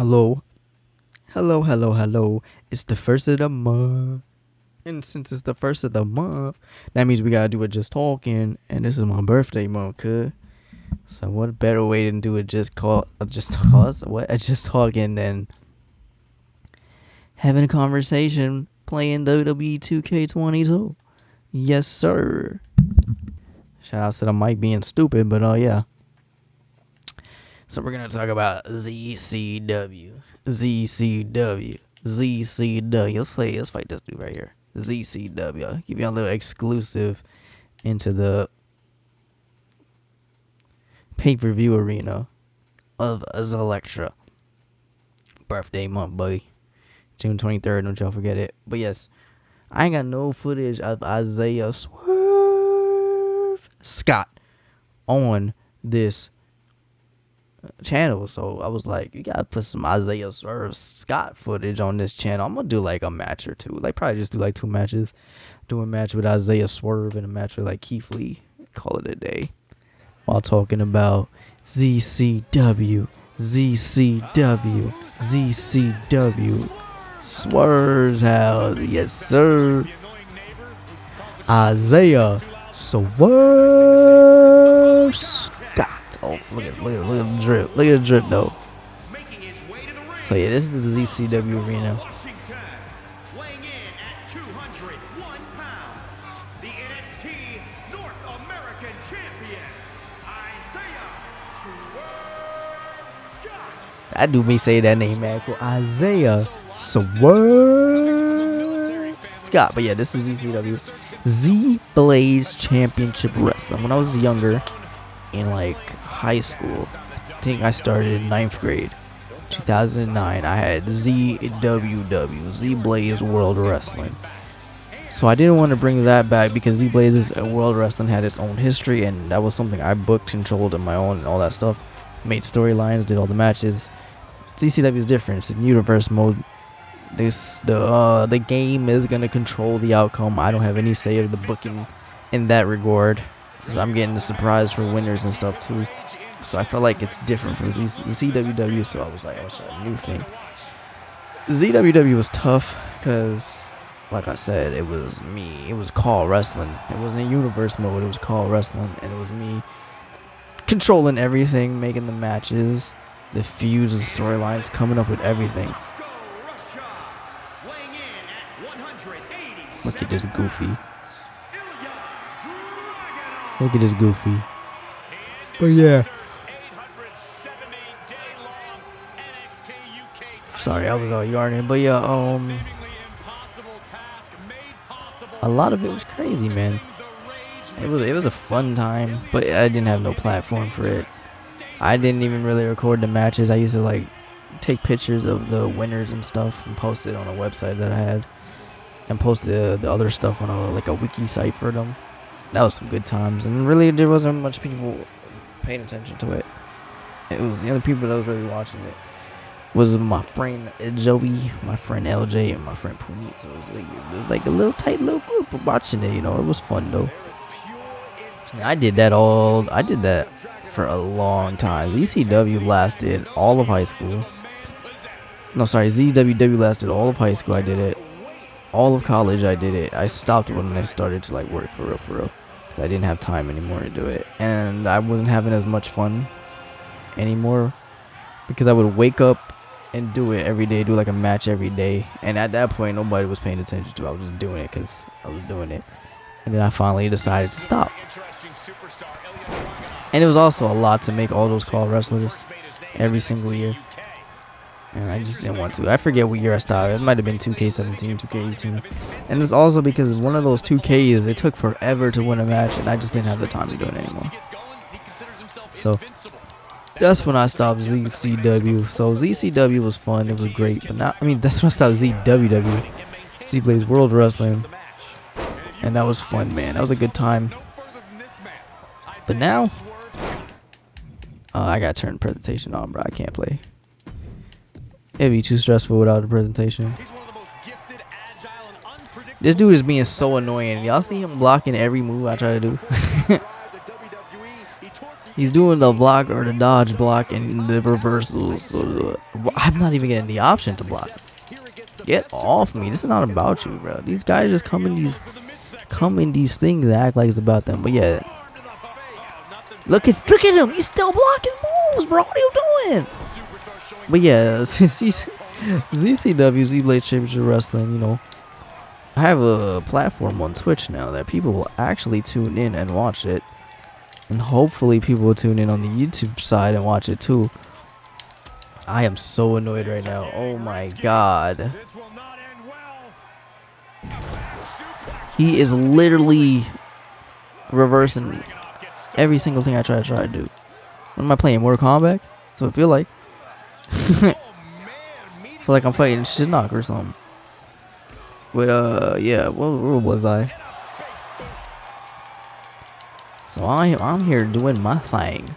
Hello. Hello. It's the first of the month. And since it's the first of the month, that means we gotta do it just talking. And this is my birthday month, cuz. So what better way than do it just talking than having a conversation playing WWE 2K22. Yes, sir. Shout out to the mic being stupid, but yeah. So we're gonna talk about ZCW. Let's fight this dude right here. ZCW. I'll give you a little exclusive into the pay-per-view arena of Zlectra. Birthday month, buddy. June 23rd, don't y'all forget it. But yes, I ain't got no footage of Isaiah Swerve Scott on this channel, so I was like, you gotta put some Isaiah Swerve Scott footage on this channel. I'm gonna do like a match or two, like probably just do like 2 matches. Do a match with Isaiah Swerve and a match with like Keith Lee. Call it a day. While talking about ZCW. Swerve's house, yes sir. Isaiah Swerve Scott. Oh, look at the drip. Look at the drip though. So yeah, this is the ZCW arena. Weighing in at 201 pounds, the NXT North American Champion, Isaiah Swerve Scott. That do me say that name, man. Cool. Isaiah Swerve Scott. But yeah, this is ZCW. Zblaze Championship Wrestling. When I was younger, in like high school, I think I started in 9th grade, 2009. I had ZWW, Zblaze World Wrestling. So I didn't want to bring that back because Zblaze's World Wrestling had its own history, and that was something I booked, controlled on my own, and all that stuff. Made storylines, did all the matches. ZCW is different. It's in universe mode. The game is gonna control the outcome. I don't have any say of the booking in that regard. So I'm getting the surprise for winners and stuff too. So I felt like it's different from ZWW. So I was like, oh, a new thing. ZWW was tough because, like I said, it was me. It was called wrestling. It wasn't a universe mode. It was called wrestling, and it was me controlling everything, making the matches, the feuds, the storylines, coming up with everything. Look at this goofy. Look at this goofy. But yeah. Sorry, I was all yarning. But yeah, a lot of it was crazy, man. It was a fun time, but I didn't have no platform for it. I didn't even really record the matches. I used to like take pictures of the winners and stuff and post it on a website that I had, and post the other stuff on a wiki site for them. That was some good times, and really there wasn't much people paying attention to it. It was the only people that was really watching it was my friend Joey, my friend LJ, and my friend Puneet. So it was like a little tight little group of watching it. You know, it was fun though. And I did that for a long time. ZCW lasted all of high school. No, sorry, ZWW lasted all of high school. I did it. All of college I did it. I stopped when I started to like work for real. I didn't have time anymore to do it, and I wasn't having as much fun anymore because I would wake up and do it every day, do like a match every day, and at that point nobody was paying attention to it. I was just doing it because I was doing it, and then I finally decided to stop. And it was also a lot to make all those call wrestlers every single year, and I just didn't want to. I forget what year I started. It might have been 2K17, 2K18. And it's also because one of those 2Ks, it took forever to win a match, and I just didn't have the time to do it anymore. So that's when I stopped ZCW. So ZCW was fun. It was great. But now, that's when I stopped ZWW. Zblaze World Wrestling. And that was fun, man. That was a good time. But now, I got to turn the presentation on, bro. I can't play. It'd be too stressful without a presentation. This dude is being so annoying. Y'all see him blocking every move I try to do? He's doing the block or the dodge block and the reversals. So I'm not even getting the option to block. Get off me. This is not about you, bro. These guys just come in these things that act like it's about them. But yeah. Look at him. He's still blocking moves, bro. What are you doing? But yeah, ZCW, Zblaze Championship Wrestling, you know. I have a platform on Twitch now that people will actually tune in and watch it. And hopefully people will tune in on the YouTube side and watch it too. I am so annoyed right now. Oh my god. He is literally reversing every single thing I try to do. What am I playing? Mortal Kombat? So I feel like. Feel like I'm fighting Shinnok or something. But yeah, where was I? So I'm here doing my thing.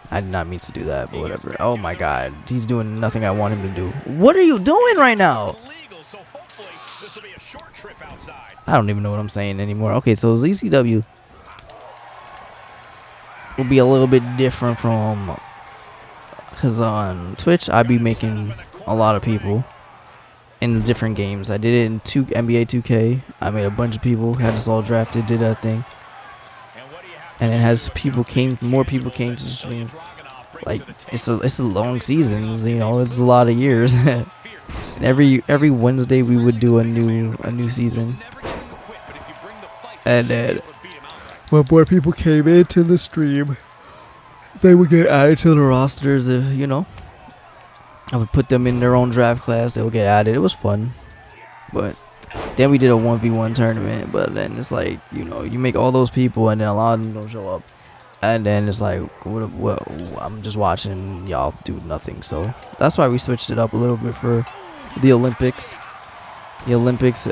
I did not mean to do that, but whatever. Oh my god, he's doing nothing I want him to do. What are you doing right now? I don't even know what I'm saying anymore. Okay, so ZCW will be a little bit different from, because on Twitch I be making a lot of people in different games. I did it in NBA 2K. I made a bunch of people, had us all drafted, did that thing. And it has more people came to the stream. Like it's a long season, you know. It's a lot of years. And every Wednesday we would do a new season. And then when more people came into the stream, they would get added to the rosters. If you know, I would put them in their own draft class. They would get added. It was fun, but. Then we did a 1v1 tournament, but then it's like, you know, you make all those people and then a lot of them don't show up. And then it's like, what, I'm just watching y'all do nothing. So that's why we switched it up a little bit for the Olympics. The Olympics,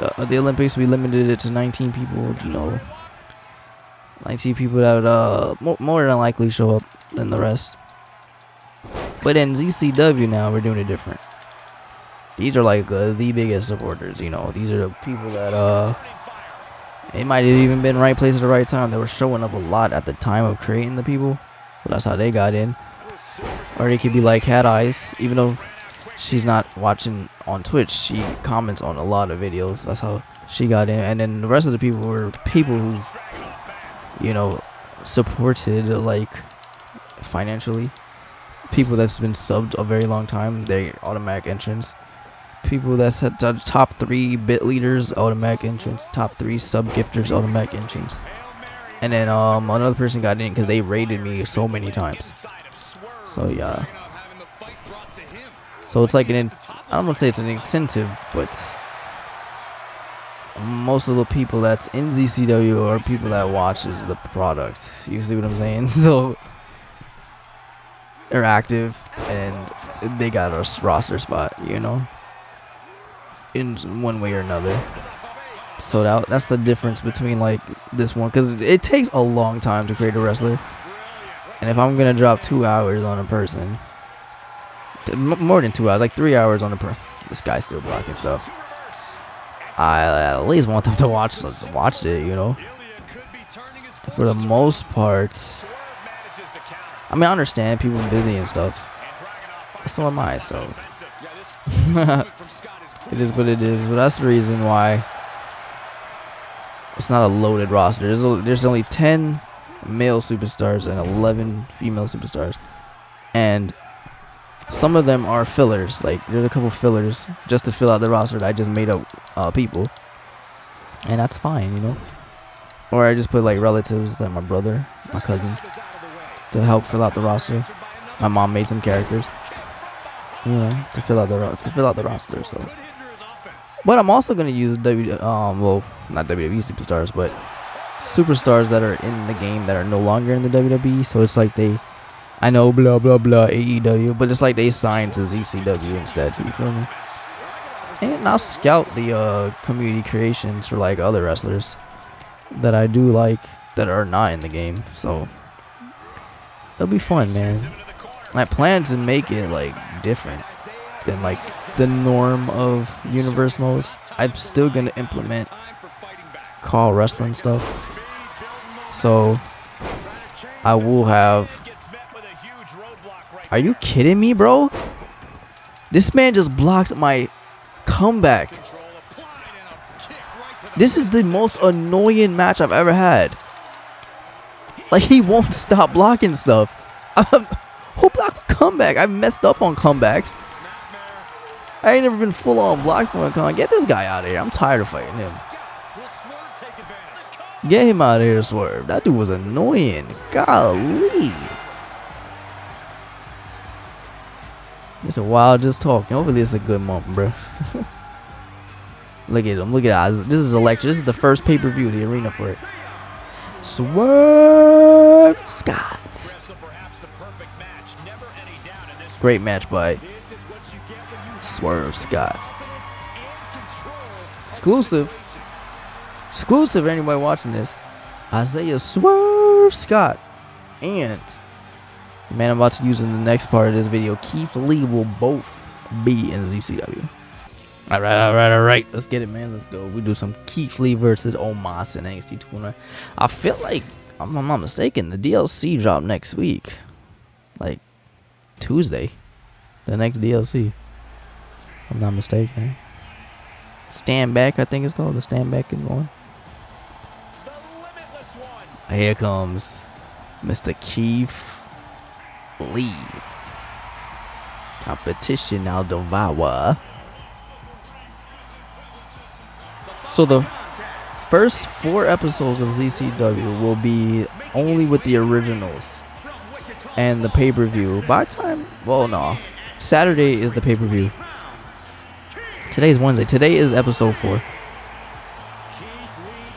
we limited it to 19 people, you know. 19 people that would more than likely show up than the rest. But in ZCW now, we're doing it different. These are like the biggest supporters, you know. These are the people that it might have even been right place at the right time. They were showing up a lot at the time of creating the people, so that's how they got in. Or they could be like Cat Eyes, even though she's not watching on Twitch, she comments on a lot of videos. That's how she got in. And then the rest of the people were people who, you know, supported like financially. People that's been subbed a very long time, they automatic entrance. People that's at the top 3 bit leaders, automatic entrance. Top 3 sub gifters, automatic entrance. And then another person got in because they raided me so many times. So yeah. So it's like I don't want to say it's an incentive, but most of the people that's in ZCW are people that watches the product. You see what I'm saying? So they're active and they got a roster spot, you know, in one way or another. So that's the difference between like this one, because it takes a long time to create a wrestler. And if I'm gonna drop 2 hours on a person, more than 2 hours, like 3 hours on a person, this guy's still blocking stuff, I at least want them to watch it, you know. For the most part, I mean, I understand people are busy and stuff. So am I, so it is what it is. But that's the reason why it's not a loaded roster. There's only 10 male superstars and 11 female superstars, and some of them are fillers. Like there's a couple fillers just to fill out the roster that I just made up people, and that's fine, you know. Or I just put like relatives, like my brother, my cousin, to help fill out the roster. My mom made some characters, you know, to fill out the roster. So, but I'm also gonna use well, not WWE superstars, but superstars that are in the game that are no longer in the WWE. So it's like I know blah blah blah AEW, but it's like they signed to ZCW instead. You feel me? And I'll scout the community creations for like other wrestlers that I do like that are not in the game. So it'll be fun, man. I plan to make it like different than like the norm of universe modes. I'm still gonna implement call wrestling stuff, so I will have Are you kidding me, bro? This man just blocked my comeback. This is the most annoying match I've ever had. Like, he won't stop blocking stuff. Who blocks a comeback? I've messed up on comebacks. I ain't never been full on blocked for a comeback. Get this guy out of here. I'm tired of fighting him. Get him out of here, Swerve. That dude was annoying. Golly. It's a while just talking. Hopefully it's a good month, bro. Look at him. Look at that. This is electric. This is the first pay-per-view, the arena for it. Swerve Scott. Great match by Swerve Scott. Exclusive. Exclusive for anybody watching this. Isaiah Swerve Scott. And the man I'm about to use in the next part of this video, Keith Lee, will both be in ZCW. Alright. Let's get it, man. Let's go. We do some Keith Lee versus Omos in NXT 2.0. I feel like, if I'm not mistaken, the DLC drop next week. Like, Tuesday. The next DLC. If I'm not mistaken. Stand Back, I think it's called. The Stand Back is going. Here comes Mr. Keith Lee. Competition now devour. So the first 4 episodes of ZCW will be only with the originals and the pay-per-view. By the time, well, no, Saturday is the pay-per-view. Today's Wednesday. Today is episode 4.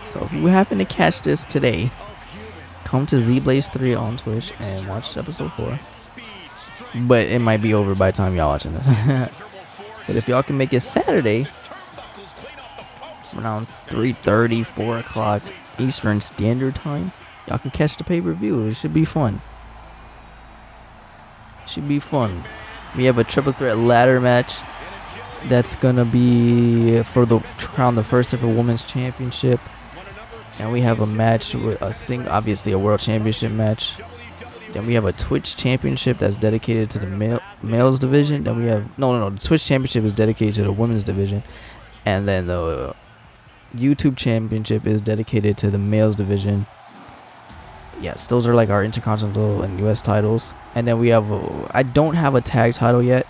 So if you happen to catch this today, come to Zblaze 3 on Twitch and watch episode 4. But it might be over by the time y'all watching this. But if y'all can make it Saturday around 3:30, 4 o'clock Eastern Standard Time, y'all can catch the pay-per-view. It should be fun. Should be fun. We have a triple threat ladder match that's gonna be for the crown the first ever women's championship, and we have a match with obviously a world championship match. Then we have a Twitch championship that's dedicated to the males division. Then we have no, the Twitch championship is dedicated to the women's division, and then the YouTube championship is dedicated to the males division. Yes, those are like our intercontinental and US titles. And then we have I don't have a tag title yet,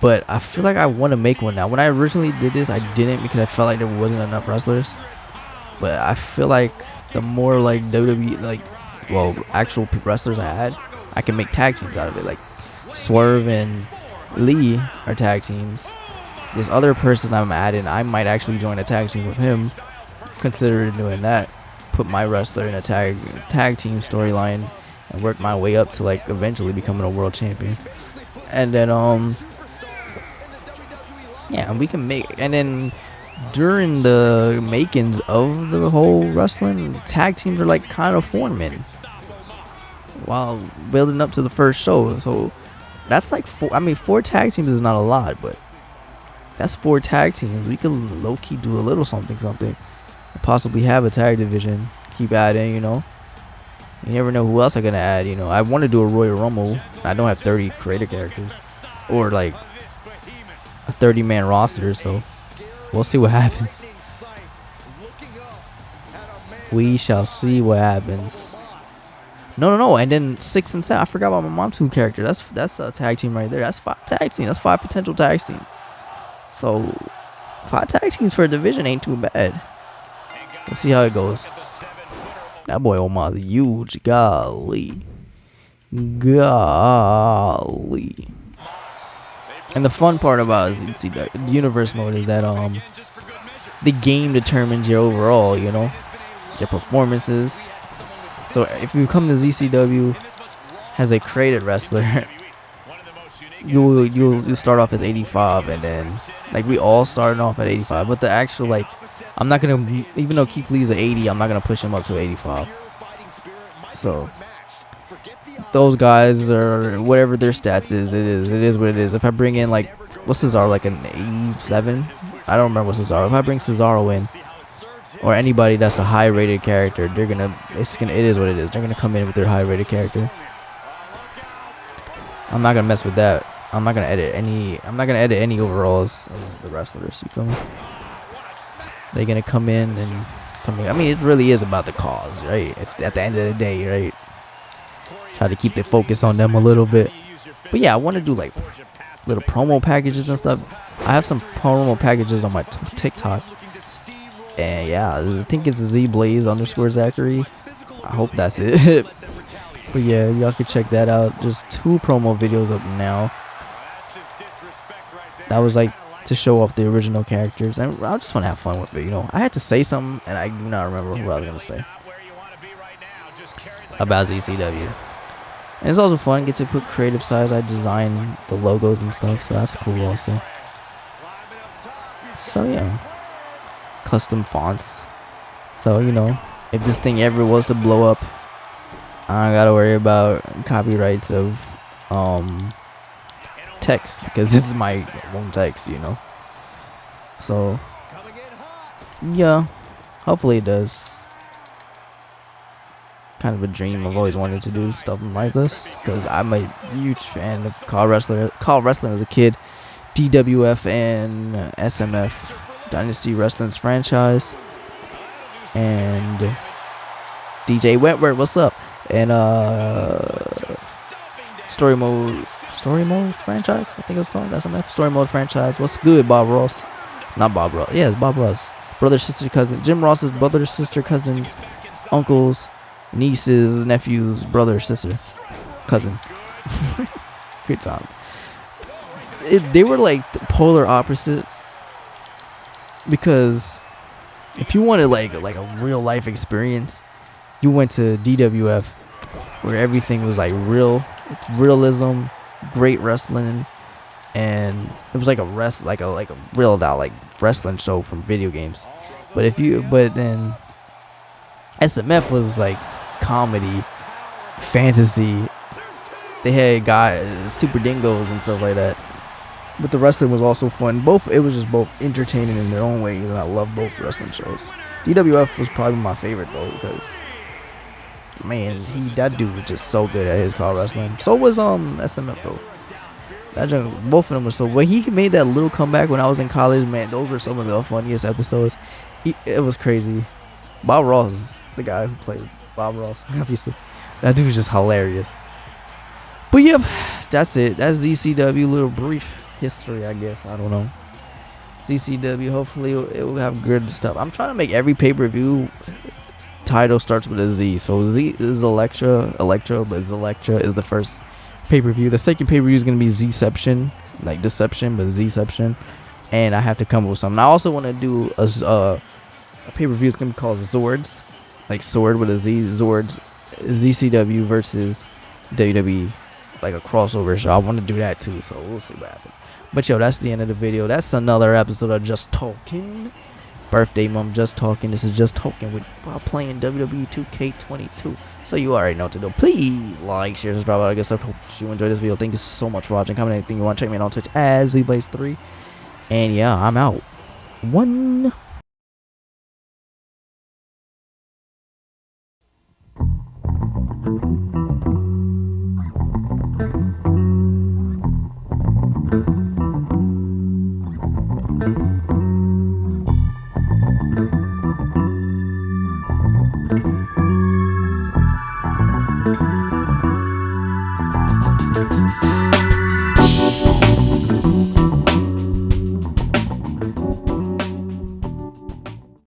but I feel like I want to make one now. When I originally did this, I didn't because I felt like there wasn't enough wrestlers. But I feel like the more like WWE, actual wrestlers I had, I can make tag teams out of it. Like Swerve and Lee are tag teams. This other person I'm adding, I might actually join a tag team with him. Consider doing that. Put my wrestler in a tag team storyline and work my way up to like eventually becoming a world champion. And then yeah, we can make, and then during the makings of the whole wrestling, tag teams are like kind of forming while building up to the first show. So that's like 4 tag teams is not a lot, but that's 4 tag teams. We could low-key do a little something. Possibly have a tag division. Keep adding, you know. You never know who else I'm gonna add, you know. I want to do a Royal Rumble. I don't have 30 creator characters. Or like a 30-man roster, so we'll see what happens. We shall see what happens. No. And then 6 and 7. I forgot about my mom 2 character. That's a tag team right there. That's 5 tag teams. That's 5 potential tag teams. So 5 tag teams for a division ain't too bad. We'll see how it goes. That boy Omos huge. Golly. And the fun part about ZCW, the universe mode, is that the game determines your overall, you know, your performances. So if you come to ZCW as a created wrestler, you'll start off as 85, and then like we all started off at 85. But the actual like, I'm not gonna, even though Keith Lee's at 80, I'm not gonna push him up to 85. So those guys are whatever their stats is. It is what it is. If I bring in like, what's Cesaro, like an 87? I don't remember what Cesaro. If I bring Cesaro in, or anybody that's a high rated character, it is what it is. They're gonna come in with their high rated character. I'm not gonna mess with that. I'm not gonna edit any overalls of the wrestlers. You feel me? They're gonna come in and come in. I mean, it really is about the cause, right? If at the end of the day, right? Try to keep the focus on them a little bit. But yeah, I want to do like little promo packages and stuff. I have some promo packages on my TikTok. And yeah, I think it's Zblaze _ Zachary. I hope that's it. But yeah, y'all can check that out. Just 2 promo videos up now. That was like to show off the original characters, and I just want to have fun with it, you know. I had to say something, and I do not remember what I was gonna say about ZCW. And it's also fun, get to put creative sides. I design the logos and stuff, so that's cool also. So yeah, custom fonts. So you know, if this thing ever was to blow up, I don't gotta worry about copyrights of text, because it's my own text, you know. So yeah, hopefully it does. Kind of a dream. I've always wanted to do stuff like this because I'm a huge fan of CAW wrestling as a kid. DWF and SMF, Dynasty Wrestling's franchise, and DJ Wentworth, what's up? And Story Mode franchise, I think it was called SMF. Story Mode franchise. What's good, Bob Ross? Not Bob Ross. Yeah, it's Bob Ross. Brother, sister, cousin. Jim Ross's brother, sister, cousins, uncles, nieces, nephews, brother, sister, cousin. Good time. They were like the polar opposites, because if you wanted like a real life experience, you went to DWF, where everything was like realism, great wrestling, and it was like a real out like wrestling show from video games. But then SMF was like comedy, fantasy. They had super dingoes and stuff like that. But the wrestling was also fun. It was just both entertaining in their own ways, and I love both wrestling shows. DWF was probably my favorite though, because man, that dude was just so good at his CAW wrestling. So was SMF though. Both of them were so. When he made that little comeback when I was in college, man, those were some of the funniest episodes. It was crazy. Bob Ross is the guy who played Bob Ross, obviously. That dude was just hilarious. But yep, that's it. That's ZCW. Little brief history, I guess. I don't know. ZCW. Hopefully it will have good stuff. I'm trying to make every pay-per-view title starts with a Z. So Z is Electra, but Electra is the first pay-per-view. The second pay-per-view is gonna be Zception, like Deception, but Zception. And I have to come up with something. I also want to do a pay-per-view. It's gonna be called Zords, like sword with a Z. Zords, ZCW versus WWE, like a crossover show. I want to do that too, so we'll see what happens. But yo, that's the end of the video. That's another episode of Just Talking. Birthday mom, Just Talking. This is Just Talking while playing WWE 2K22. So you already know what to do. Please like, share, subscribe, all that good stuff. Hope you enjoyed this video. Thank you so much for watching. Comment anything you want. Check me out on Twitch as Zblaze3. And yeah, I'm out. One.